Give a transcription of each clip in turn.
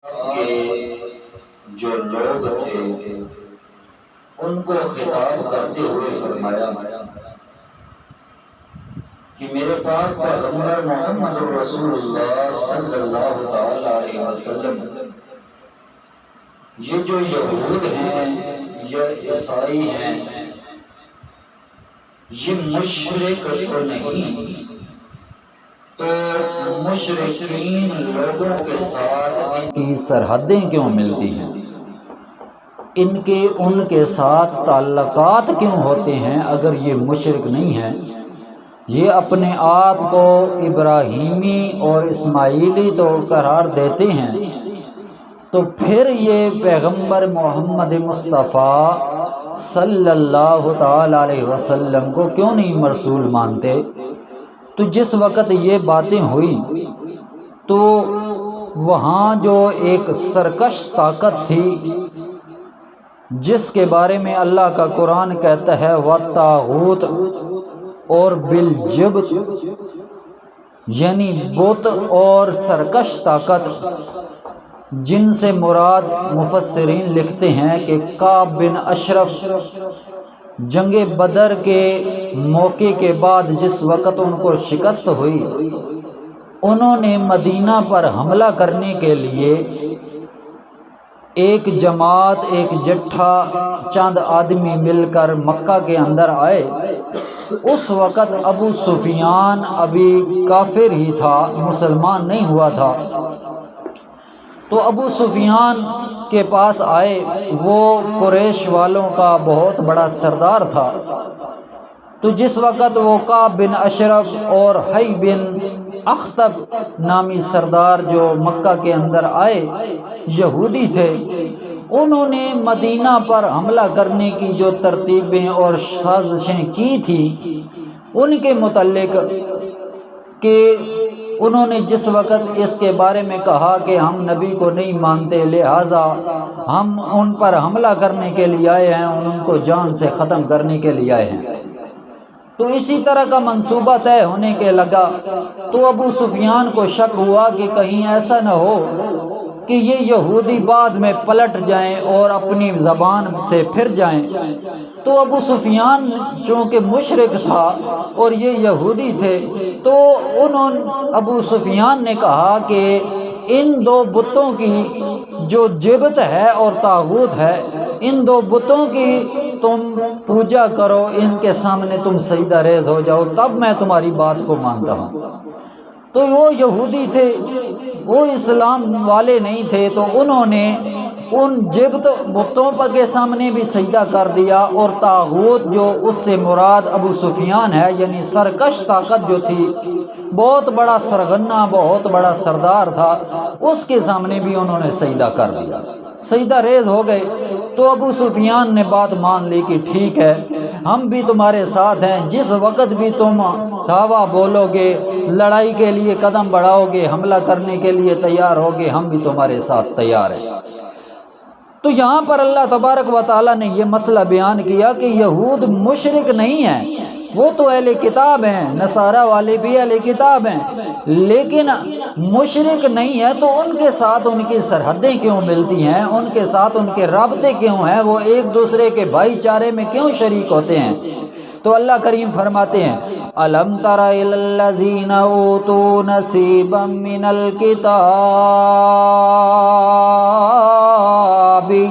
کہ جو لوگ تھے ان کو خطاب کرتے ہوئے فرمایا کہ میرے پاک پیغمبر محمد رسول اللہ صلی اللہ تعالی علیہ وسلم، یہ جو یہود ہیں یا عیسائی ہیں، یہ مشرک تو نہیں، تو مشرکین لوگوں کے ساتھ ان کی سرحدیں کیوں ملتی ہیں، ان کے ساتھ تعلقات کیوں ہوتے ہیں؟ اگر یہ مشرک نہیں ہیں، یہ اپنے آپ کو ابراہیمی اور اسماعیلی تو قرار دیتے ہیں، تو پھر یہ پیغمبر محمد مصطفیٰ صلی اللہ تعالی علیہ وسلم کو کیوں نہیں رسول مانتے؟ تو جس وقت یہ باتیں ہوئی تو وہاں جو ایک سرکش طاقت تھی جس کے بارے میں اللہ کا قرآن کہتا ہے وَالطَّاغُوتُ اور بالجبت، یعنی بت اور سرکش طاقت، جن سے مراد مفسرین لکھتے ہیں کہ کعب بن اشرف جنگ بدر کے موقع کے بعد جس وقت ان کو شکست ہوئی، انہوں نے مدینہ پر حملہ کرنے کے لیے ایک جماعت، ایک جٹھا، چند آدمی مل کر مکہ کے اندر آئے۔ اس وقت ابو سفیان ابھی کافر ہی تھا، مسلمان نہیں ہوا تھا، تو ابو سفیان کے پاس آئے، وہ قریش والوں کا بہت بڑا سردار تھا۔ تو جس وقت وہ کعب بن اشرف اور حی بن اخطب نامی سردار جو مکہ کے اندر آئے، یہودی تھے، انہوں نے مدینہ پر حملہ کرنے کی جو ترتیبیں اور سازشیں کی تھی ان کے متعلق، کہ انہوں نے جس وقت اس کے بارے میں کہا کہ ہم نبی کو نہیں مانتے، لہٰذا ہم ان پر حملہ کرنے کے لیے آئے ہیں، ان کو جان سے ختم کرنے کے لیے آئے ہیں، تو اسی طرح کا منصوبہ طے ہونے کے لگا۔ تو ابو سفیان کو شک ہوا کہ کہیں ایسا نہ ہو کہ یہ یہودی بعد میں پلٹ جائیں اور اپنی زبان سے پھر جائیں، تو ابو سفیان چونکہ مشرک تھا اور یہ یہودی تھے، تو ابو سفیان نے کہا کہ ان دو بتوں کی جو جبت ہے اور طاغوت ہے، ان دو بتوں کی تم پوجا کرو، ان کے سامنے تم سجدہ ریز ہو جاؤ، تب میں تمہاری بات کو مانتا ہوں۔ تو وہ یہودی تھے، وہ اسلام والے نہیں تھے، تو انہوں نے ان جبت بتوں کے سامنے بھی سجدہ کر دیا، اور طاغوت جو اس سے مراد ابو سفیان ہے، یعنی سرکش طاقت جو تھی، بہت بڑا سرغنہ، بہت بڑا سردار تھا، اس کے سامنے بھی انہوں نے سجدہ کر دیا، سجدہ ریز ہو گئے۔ تو ابو سفیان نے بات مان لی کہ ٹھیک ہے، ہم بھی تمہارے ساتھ ہیں، جس وقت بھی تم دعویٰ بولو گے، لڑائی کے لیے قدم بڑھاؤ گے، حملہ کرنے کے لیے تیار ہوگے، ہم بھی تمہارے ساتھ تیار ہیں۔ تو یہاں پر اللہ تبارک و تعالیٰ نے یہ مسئلہ بیان کیا کہ یہود مشرک نہیں ہیں، وہ تو اہل کتاب ہیں، نصارہ والے بھی اہل کتاب ہیں، لیکن مشرک نہیں ہے، تو ان کے ساتھ ان کی سرحدیں کیوں ملتی ہیں، ان کے ساتھ ان کے رابطے کیوں ہیں، وہ ایک دوسرے کے بھائی چارے میں کیوں شریک ہوتے ہیں؟ تو اللہ کریم فرماتے ہیں أَلَمْ تَرَ إِلَى الَّذِينَ أُوتُوا نَصِيبًا مِّنَ الْكِتَابِ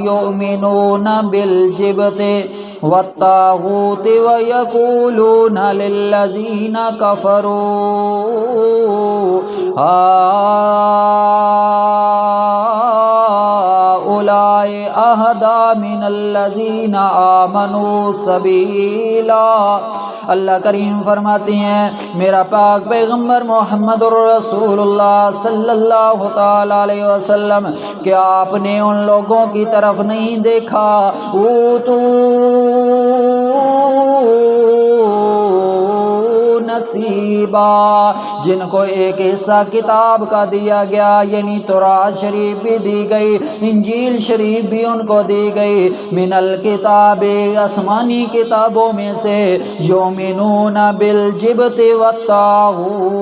يُؤْمِنُونَ بِالْجِبْتِ وَالطَّاغُوتِ وَيَقُولُونَ لِلَّذِينَ كَفَرُوا هؤلاء أهدى من الذين آمنوا سبيلا۔ اللہ کریم فرماتے ہیں میرا پاک پیغمبر محمد رسول اللہ صلی اللہ تعالی علیہ وسلم، کیا آپ نے ان لوگوں کی طرف نہیں دیکھا اوتو نصیبا، جن کو ایک حصہ کتاب کا دیا گیا، یعنی تورات شریف بھی دی گئی، انجیل شریف بھی ان کو دی گئی، من الکتاب آسمانی کتابوں میں سے، یؤمنون بالجبت والطاغوت،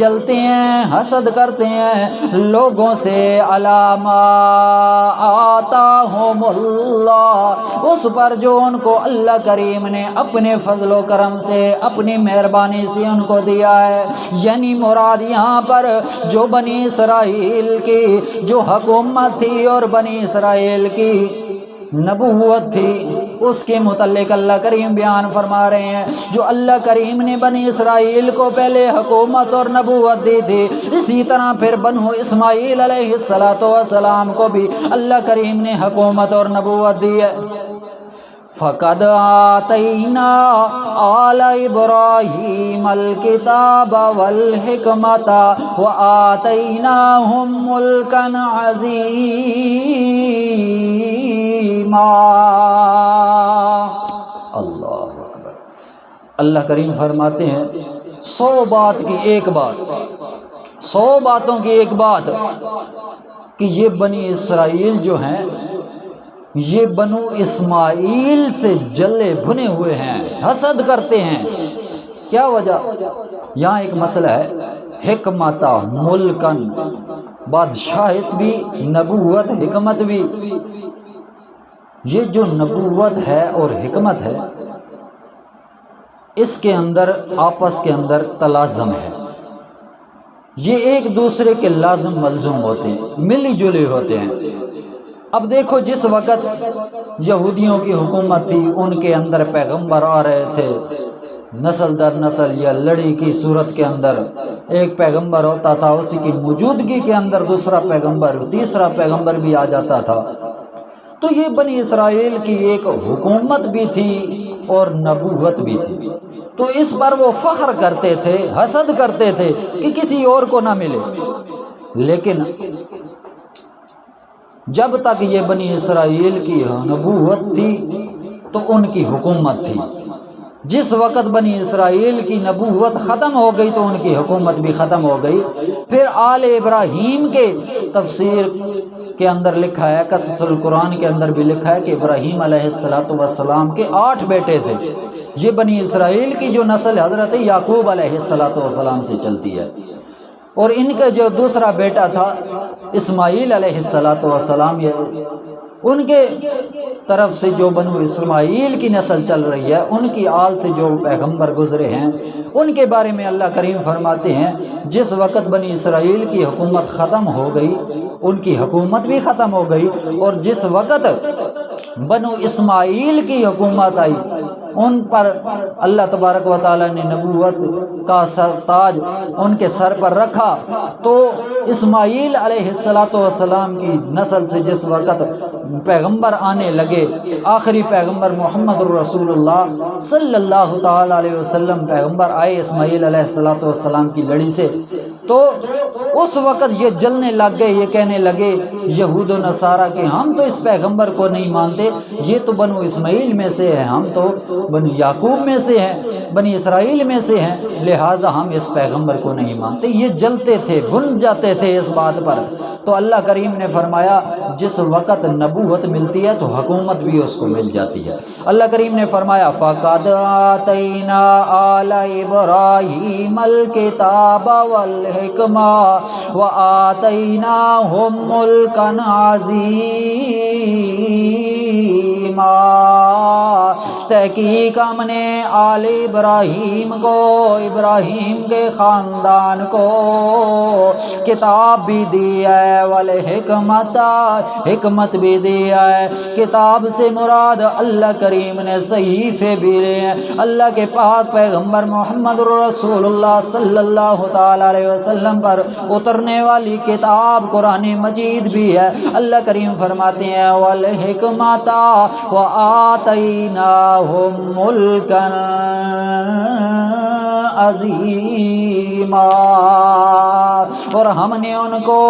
جلتے ہیں، حسد کرتے ہیں لوگوں سے، علامہ آتاہم اللہ، اس پر جو ان کو اللہ کریم نے اپنے فضل و کرم سے، اپنی مہربانی سے ان کو دیا ہے۔ یعنی مراد یہاں پر جو بنی اسرائیل کی جو حکومت تھی اور بنی اسرائیل کی نبوت تھی، اس کے متعلق اللہ کریم بیان فرما رہے ہیں۔ جو اللہ کریم نے بنی اسرائیل کو پہلے حکومت اور نبوت دی تھی، اسی طرح پھر بنو اسماعیل علیہ السلام کو بھی اللہ کریم نے حکومت اور نبوت دی ہے۔ فَقَدْ آتَيْنَا آلَ إِبْرَاهِيمَ الْكِتَابَ وَالْحِكْمَةَ وَآتَيْنَاهُمْ مُلْكًا عَظِيمًا۔ اللہ اکبر۔ اللہ کریم فرماتے ہیں 100 بات کی ایک بات، 100 باتوں کی ایک بات کہ یہ بنی اسرائیل جو ہیں یہ بنو اسماعیل سے جلے بھنے ہوئے ہیں، حسد کرتے ہیں۔ کیا وجہ؟ یہاں ایک مسئلہ ہے، حکمت ملکن، بادشاہت بھی، نبوت حکمت بھی۔ یہ جو نبوت ہے اور حکمت ہے، اس کے اندر آپس کے اندر تلازم ہے، یہ ایک دوسرے کے لازم ملزوم ہوتے ہیں، ملی جلی ہوتے ہیں۔ اب دیکھو جس وقت یہودیوں کی حکومت تھی، ان کے اندر پیغمبر آ رہے تھے، نسل در نسل یا لڑی کی صورت کے اندر ایک پیغمبر ہوتا تھا، اسی کی موجودگی کے اندر دوسرا پیغمبر، تیسرا پیغمبر بھی آ جاتا تھا۔ تو یہ بنی اسرائیل کی ایک حکومت بھی تھی اور نبوت بھی تھی، تو اس پر وہ فخر کرتے تھے، حسد کرتے تھے کہ کسی اور کو نہ ملے۔ لیکن جب تک یہ بنی اسرائیل کی نبوت تھی تو ان کی حکومت تھی، جس وقت بنی اسرائیل کی نبوت ختم ہو گئی تو ان کی حکومت بھی ختم ہو گئی۔ پھر آل ابراہیم کے تفسیر کے اندر لکھا ہے، قصص القرآن کے اندر بھی لکھا ہے کہ ابراہیم علیہ السلام کے 8 بیٹے تھے۔ یہ بنی اسرائیل کی جو نسل حضرت یعقوب علیہ السلام سے چلتی ہے، اور ان کا جو دوسرا بیٹا تھا اسماعیل علیہ السلام، یہ ان کے طرف سے جو بنو اسماعیل کی نسل چل رہی ہے، ان کی آل سے جو پیغمبر گزرے ہیں، ان کے بارے میں اللہ کریم فرماتے ہیں جس وقت بنی اسرائیل کی حکومت ختم ہو گئی، ان کی حکومت بھی ختم ہو گئی، اور جس وقت بنو اسماعیل کی حکومت آئی، ان پر اللہ تبارک و تعالی نے نبوت کا تاج ان کے سر پر رکھا۔ تو اسماعیل علیہ السلام کی نسل سے جس وقت پیغمبر آنے لگے، آخری پیغمبر محمد الرسول اللہ صلی اللہ تعالی علیہ وسلم پیغمبر آئے اسماعیل علیہ السلام کی لڑی سے، تو اس وقت یہ جلنے لگ گئے، یہ کہنے لگے یہود و نصارہ کہ ہم تو اس پیغمبر کو نہیں مانتے، یہ تو بنو اسماعیل میں سے ہے، ہم تو بنی یعقوب میں سے ہیں، بنی اسرائیل میں سے ہیں، لہٰذا ہم اس پیغمبر کو نہیں مانتے۔ یہ جلتے تھے، بھن جاتے تھے اس بات پر۔ تو اللہ کریم نے فرمایا جس وقت نبوت ملتی ہے تو حکومت بھی اس کو مل جاتی ہے۔ اللہ کریم نے فرمایا فَقَدْ آتَيْنَا آلَ إِبْرَاهِيمَ الْكِتَابَ وَالْحِكْمَةَ وَآتَيْنَاهُمْ مُلْكًا عَظِيمًا۔ تحقیق ہم نے آل ابراہیم کو، ابراہیم کے خاندان کو کتاب بھی دی ہے، والحکمت، حکمت بھی دی ہے۔ کتاب سے مراد اللہ کریم نے صحیفے بھی لے ہیں، اللہ کے پاک پیغمبر محمد رسول اللہ صلی اللہ تعالی علیہ وسلم پر اترنے والی کتاب قرآن مجید بھی ہے۔ اللہ کریم فرماتے ہیں والحکمت وآتیناہم ملکا عظیما، اور ہم نے ان کو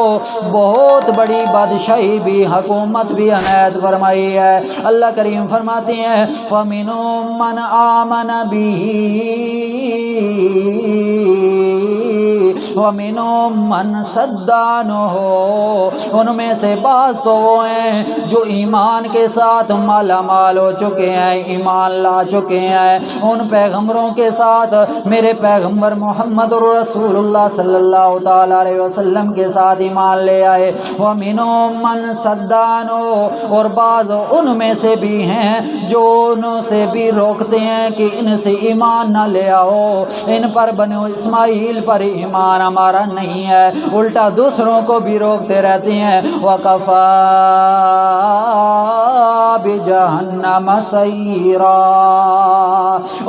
بہت بڑی بادشاہی بھی، حکومت بھی عنایت فرمائی ہے۔ اللہ کریم فرماتے ہیں فَمِنْهُمْ مَنْ آمَنَ بِهِ وَمِنْهُمْ مَنْ صَدَّانَهُ، ان میں سے بعض تو وہ ہیں جو ایمان کے ساتھ مالا مال ہو چکے ہیں، ایمان لا چکے ہیں ان پیغمبروں کے ساتھ، میرے پیغمبر محمد رسول اللہ صلی اللہ تعالی علیہ وسلم کے ساتھ ایمان لے آئے۔ وَمِنْهُمْ مَنْ صَدَّانَهُ، اور بعض ان میں سے بھی ہیں جو ان سے بھی روکتے ہیں کہ ان سے ایمان نہ لے آؤ، ان پر بنو اسماعیل پر ایمان ہمارا نہیں ہے، الٹا دوسروں کو بھی روکتے رہتے ہیں۔ وَكَفَى بِجَهَنَّمَ سَعِيرًا،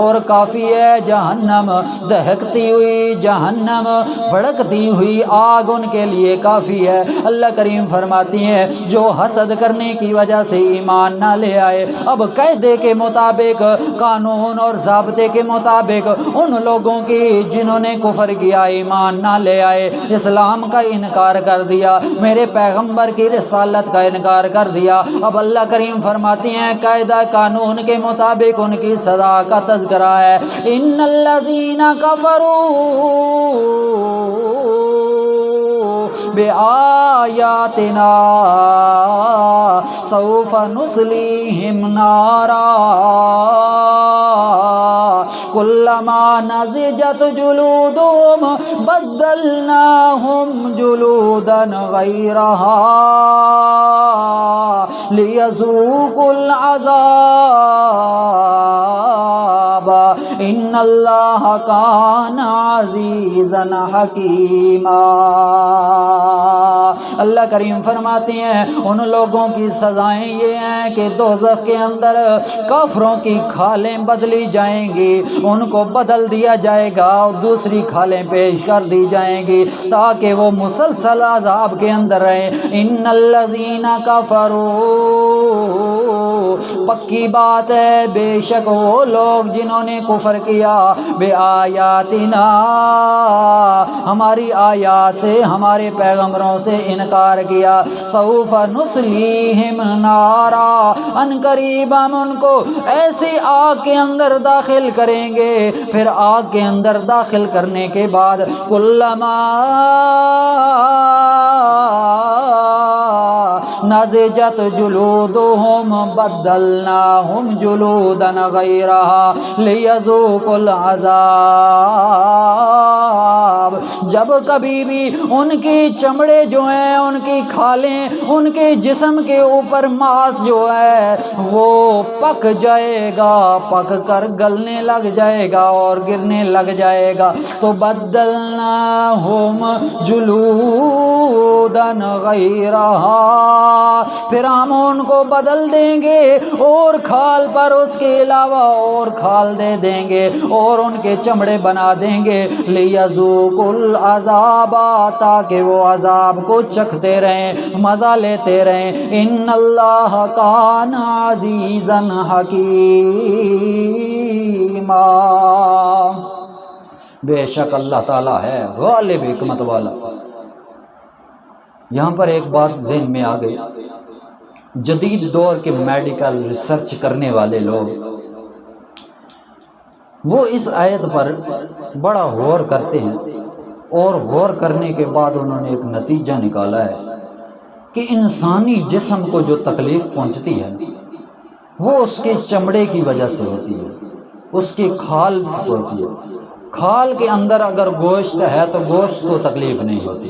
اور کافی ہے جہنم، دہکتی ہوئی جہنم، بھڑکتی ہوئی آگ ان کے لیے کافی ہے۔ اللہ کریم فرماتی ہیں جو حسد کرنے کی وجہ سے ایمان نہ لے آئے، اب قاعدے کے مطابق، قانون اور ضابطے کے مطابق ان لوگوں کی جنہوں نے کفر کیا، ایمان نہ لے آئے، اسلام کا انکار کر دیا، میرے پیغمبر کی رسالت کا انکار کر دیا، اب اللہ کریم فرماتی ہیں قاعدہ قانون کے مطابق ان کی سزا کا تذکرہ ہے۔ ان الذین کفروا بآیاتنا سوف نصلیہم نارا کلما نضجت جلودہم بدلناہم جلودا غیرہا لیذوقوا العذاب ان اللہ کان عزیزا حکیما۔ اللہ کریم فرماتے ہیں ان لوگوں کی سزائیں یہ ہیں کہ دوزخ کے اندر کافروں کی کھالیں بدلی جائیں گی، ان کو بدل دیا جائے گا اور دوسری کھالیں پیش کر دی جائیں گی تاکہ وہ مسلسل عذاب کے اندر رہیں۔ ان الذین کفروا، پکی بات ہے بے شک وہ لوگ جنہوں نے کفر کیا، بے آیاتنا، ہماری آیات سے، ہمارے پیغمبروں سے انکار کیا، سوف نصلیہم نارا، ان قریب ہم ان کو ایسی آگ کے اندر داخل کریں گے، پھر آگ کے اندر داخل کرنے کے بعد کلما نضجت جلودہم بدلناہم جلودا غیرہا لیذوقوا العذاب، جب کبھی بھی ان کی چمڑے جو ہیں، ان کی کھالیں، ان کے جسم کے اوپر ماس جو ہے وہ پک جائے گا، پک کر گلنے لگ جائے گا اور گرنے لگ جائے گا، تو بدلناہم جلودا غیرہا، پھر ہم ان کو بدل دیں گے اور کھال پر اس کے علاوہ اور کھال دے دیں گے اور ان کے چمڑے بنا دیں گے، لیذوقوا العذاب، تاکہ وہ عذاب کو چکھتے رہیں، مزہ لیتے رہیں۔ ان اللہ کان عزیزا حکیما، بے شک اللہ تعالیٰ ہے غالب حکمت والا۔ یہاں پر ایک بات ذہن میں آ گئی، جدید دور کے میڈیکل ریسرچ کرنے والے لوگ وہ اس آیت پر بڑا غور کرتے ہیں، اور غور کرنے کے بعد انہوں نے ایک نتیجہ نکالا ہے کہ انسانی جسم کو جو تکلیف پہنچتی ہے وہ اس کے چمڑے کی وجہ سے ہوتی ہے، اس کی کھال سے ہوتی ہے۔ کھال کے اندر اگر گوشت ہے تو گوشت کو تکلیف نہیں ہوتی،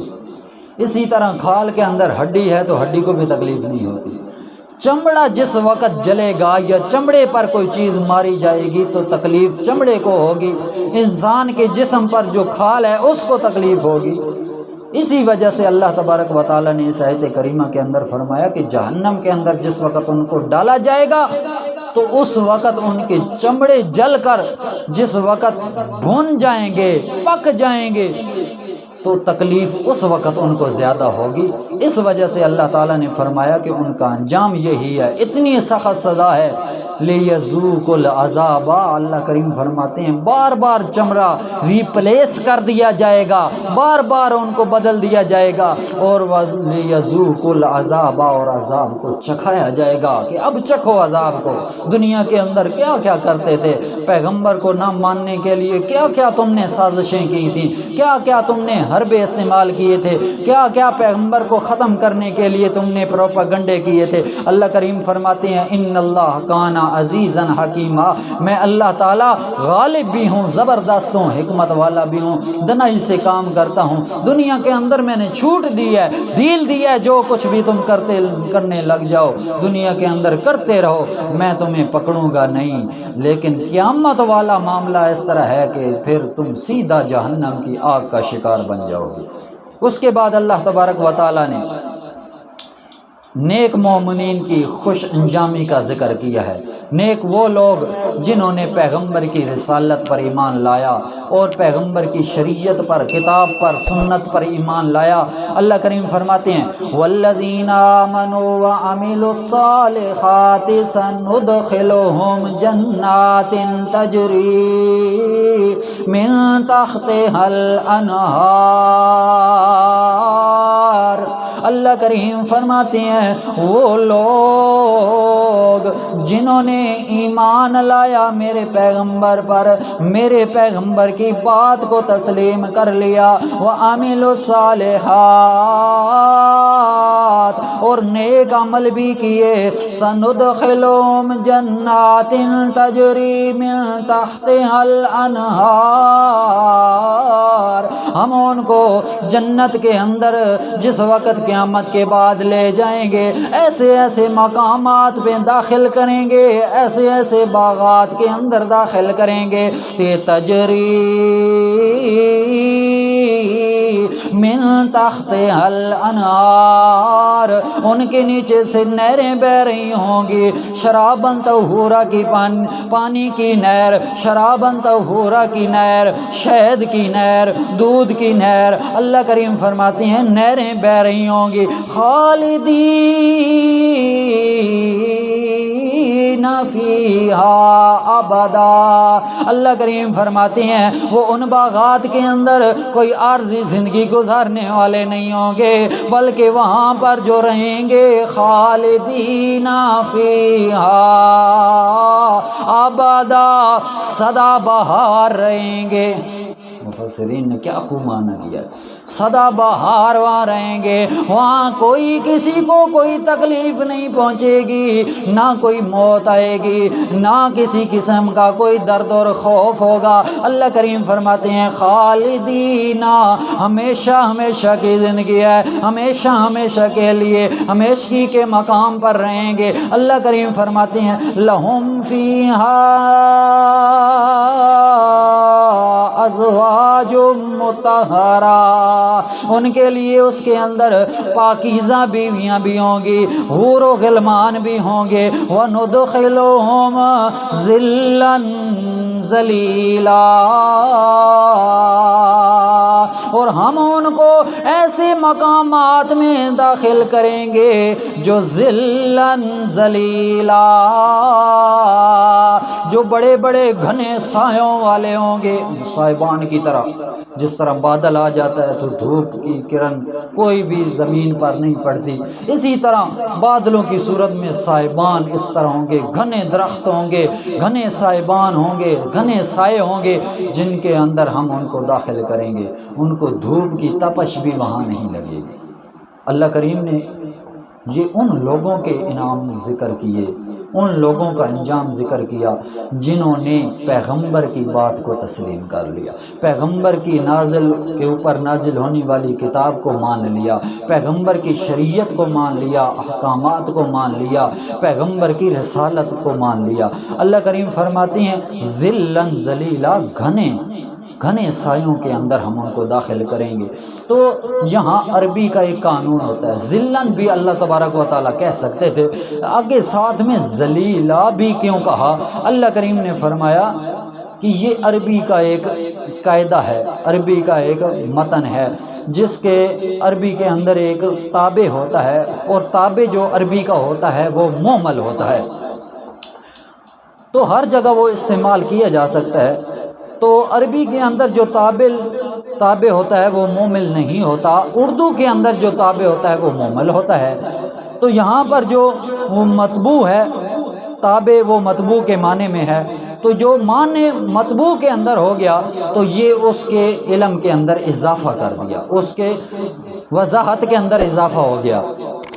اسی طرح کھال کے اندر ہڈی ہے تو ہڈی کو بھی تکلیف نہیں ہوتی۔ چمڑا جس وقت جلے گا یا چمڑے پر کوئی چیز ماری جائے گی تو تکلیف چمڑے کو ہوگی، انسان کے جسم پر جو کھال ہے اس کو تکلیف ہوگی۔ اسی وجہ سے اللہ تبارک و تعالیٰ نے اس آیت کریمہ کے اندر فرمایا کہ جہنم کے اندر جس وقت ان کو ڈالا جائے گا تو اس وقت ان کے چمڑے جل کر جس وقت بھون جائیں گے، پک جائیں گے، تو تکلیف اس وقت ان کو زیادہ ہوگی۔ اس وجہ سے اللہ تعالیٰ نے فرمایا کہ ان کا انجام یہی ہے، اتنی سخت سزا ہے، لیذوقوا العذاب۔ اللہ کریم فرماتے ہیں بار بار چمڑا ریپلیس کر دیا جائے گا، بار بار ان کو بدل دیا جائے گا، اور لیذوقوا العذاب، اور عذاب کو چکھایا جائے گا کہ اب چکھو عذاب کو۔ دنیا کے اندر کیا کیا کرتے تھے، پیغمبر کو نہ ماننے کے لیے کیا کیا تم نے سازشیں کی تھیں، کیا کیا تم نے حربے استعمال کیے تھے، کیا کیا پیغمبر کو ختم کرنے کے لیے تم نے پروپیگنڈے کیے تھے۔ اللہ کریم فرماتے ہیں ان اللہ کان عزیزا حکیما، میں اللہ تعالیٰ غالب بھی ہوں، زبردست ہوں، حکمت والا بھی ہوں، دنائی سے کام کرتا ہوں۔ دنیا کے اندر میں نے چھوٹ دی ہے، ڈھیل دی ہے، جو کچھ بھی تم کرنے لگ جاؤ دنیا کے اندر کرتے رہو، میں تمہیں پکڑوں گا نہیں، لیکن قیامت والا معاملہ اس طرح ہے کہ پھر تم سیدھا جہنم کی آگ کا شکار بن جاؤ گے۔ اس کے بعد اللہ تبارک و تعالیٰ نے نیک مومنین کی خوش انجامی کا ذکر کیا ہے۔ نیک وہ لوگ جنہوں نے پیغمبر کی رسالت پر ایمان لایا اور پیغمبر کی شریعت پر، کتاب پر، سنت پر ایمان لایا۔ اللہ کریم فرماتے ہیں والذین آمنوا وعملوا الصالحات سندخلهم جنات تجری من تحتها الانہار۔ اللہ کریم فرماتے ہیں وہ لوگ جنہوں نے ایمان لایا میرے پیغمبر پر، میرے پیغمبر کی بات کو تسلیم کر لیا، وعملوا الصالحات، اور نیک عمل بھی کیے، سندخلهم جنات تجری من تحتها الانہار، ہم ان کو جنت کے اندر جس وقت قیامت کے بعد لے جائیں گے ایسے ایسے مقامات پہ داخل کریں گے، ایسے ایسے باغات کے اندر داخل کریں گے کہ تجری من تحت الانہار، ان کے نیچے سے نہریں بہ رہی ہوں گی، شرابن طہورا کی پانی کی نہر، شرابن طہورا کی نہر، شہد کی نہر، دودھ کی نہر۔ اللہ کریم فرماتے ہیں نہریں بہ رہی ہوں گی، خالدین فیہا ابدا۔ اللہ کریم فرماتے ہیں وہ ان باغات کے اندر کوئی عارضی زندگی گزارنے والے نہیں ہوں گے، بلکہ وہاں پر جو رہیں گے خالدین فیہا ابدا، سدا بہار رہیں گے۔ مفسرین نے کیا خوب معنی دیا، سدا بہار وہاں رہیں گے، وہاں کوئی کسی کو کوئی تکلیف نہیں پہنچے گی، نہ کوئی موت آئے گی، نہ کسی قسم کا کوئی درد اور خوف ہوگا۔ اللہ کریم فرماتے ہیں خالدین، ہمیشہ ہمیشہ کی زندگی ہے، ہمیشہ ہمیشہ کے لیے ہمیشگی کے مقام پر رہیں گے۔ اللہ کریم فرماتے ہیں لہم فیہا ازواج مطہرہ، ان کے لیے اس کے اندر پاکیزہ بیویاں بھی ہوں گی، حور و غلمان بھی ہوں گے، وَنُدْخِلُهُمْ ظِلًّا ظلیلا، اور ہم ان کو ایسے مقامات میں داخل کریں گے جو ذلاً ذلیلا، جو بڑے بڑے گھنے سایوں والے ہوں گے، سائبان کی طرح، جس طرح بادل آ جاتا ہے تو دھوپ کی کرن کوئی بھی زمین پر نہیں پڑتی، اسی طرح بادلوں کی صورت میں سائبان اس طرح ہوں گے، گھنے درخت ہوں گے، گھنے سائبان ہوں گے، گھنے سائے ہوں گے، جن کے اندر ہم ان کو داخل کریں گے، ان کو دھوپ کی تپش بھی وہاں نہیں لگے گی۔ اللہ کریم نے یہ ان لوگوں کے انعام ذکر کیے، ان لوگوں کا انجام ذکر کیا جنہوں نے پیغمبر کی بات کو تسلیم کر لیا، پیغمبر کی کے اوپر نازل ہونے والی کتاب کو مان لیا، پیغمبر کی شریعت کو مان لیا، احکامات کو مان لیا، پیغمبر کی رسالت کو مان لیا۔ اللہ کریم فرماتے ہیں ذلاً ذلیلا، گھنے سایوں کے اندر ہم ان کو داخل کریں گے۔ تو یہاں عربی کا ایک قانون ہوتا ہے، ذلًا بھی اللہ تبارک و تعالیٰ کہہ سکتے تھے، آگے ساتھ میں ذلیلا بھی کیوں کہا؟ اللہ کریم نے فرمایا کہ یہ عربی کا ایک قاعدہ ہے، عربی کا ایک متن ہے، جس کے عربی کے اندر ایک تابع ہوتا ہے، اور تابع جو عربی کا ہوتا ہے وہ مومل ہوتا ہے، تو ہر جگہ وہ استعمال کیا جا سکتا ہے۔ تو عربی کے اندر جو تابع ہوتا ہے وہ مومل نہیں ہوتا، اردو کے اندر جو تابع ہوتا ہے وہ مومل ہوتا ہے۔ تو یہاں پر جو مطبوع ہے، تابع وہ مطبوع کے معنی میں ہے، تو جو معنی مطبوع کے اندر ہو گیا تو یہ اس کے علم کے اندر اضافہ کر دیا، اس کے وضاحت کے اندر اضافہ ہو گیا،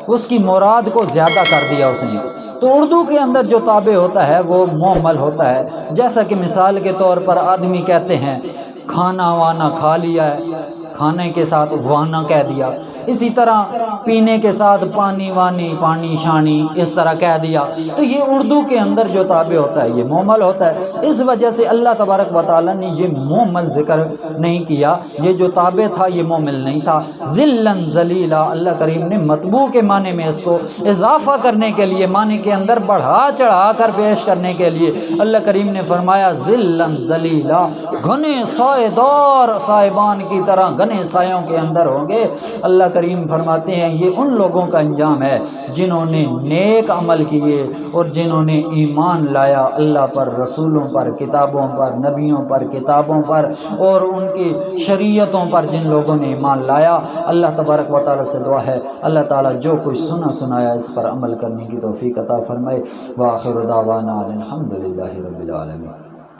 اس کی مراد کو زیادہ کر دیا اس نے۔ تو اردو کے اندر جو تابع ہوتا ہے وہ معمل ہوتا ہے، جیسا کہ مثال کے طور پر آدمی کہتے ہیں کھانا وانا کھا لیا ہے، کھانے کے ساتھ وانا کہہ دیا، اسی طرح پینے کے ساتھ پانی وانی، پانی شانی اس طرح کہہ دیا، تو یہ اردو کے اندر جو تابع ہوتا ہے یہ معمل ہوتا ہے۔ اس وجہ سے اللہ تبارک و تعالیٰ نے یہ معمل ذکر نہیں کیا، یہ جو تابع تھا یہ معمل نہیں تھا۔ ذلًا ذلیلا، اللہ کریم نے مطبوع کے معنی میں اس کو اضافہ کرنے کے لیے، معنی کے اندر بڑھا چڑھا کر پیش کرنے کے لیے اللہ کریم نے فرمایا ذلًا ذلیلا، گھنے سائے دار صاحبان کی طرح گھنے سایوں کے اندر ہوں گے۔ اللہ کریم فرماتے ہیں یہ ان لوگوں کا انجام ہے جنہوں نے نیک عمل کیے اور جنہوں نے ایمان لایا اللہ پر، رسولوں پر، کتابوں پر، نبیوں پر، کتابوں پر اور ان کی شریعتوں پر جن لوگوں نے ایمان لایا۔ اللہ تبارک و تعالیٰ سے دعا ہے اللہ تعالیٰ جو کچھ سنایا اس پر عمل کرنے کی توفیق عطا فرمائے۔ وآخر دعوانا الحمدللہ رب العالمین۔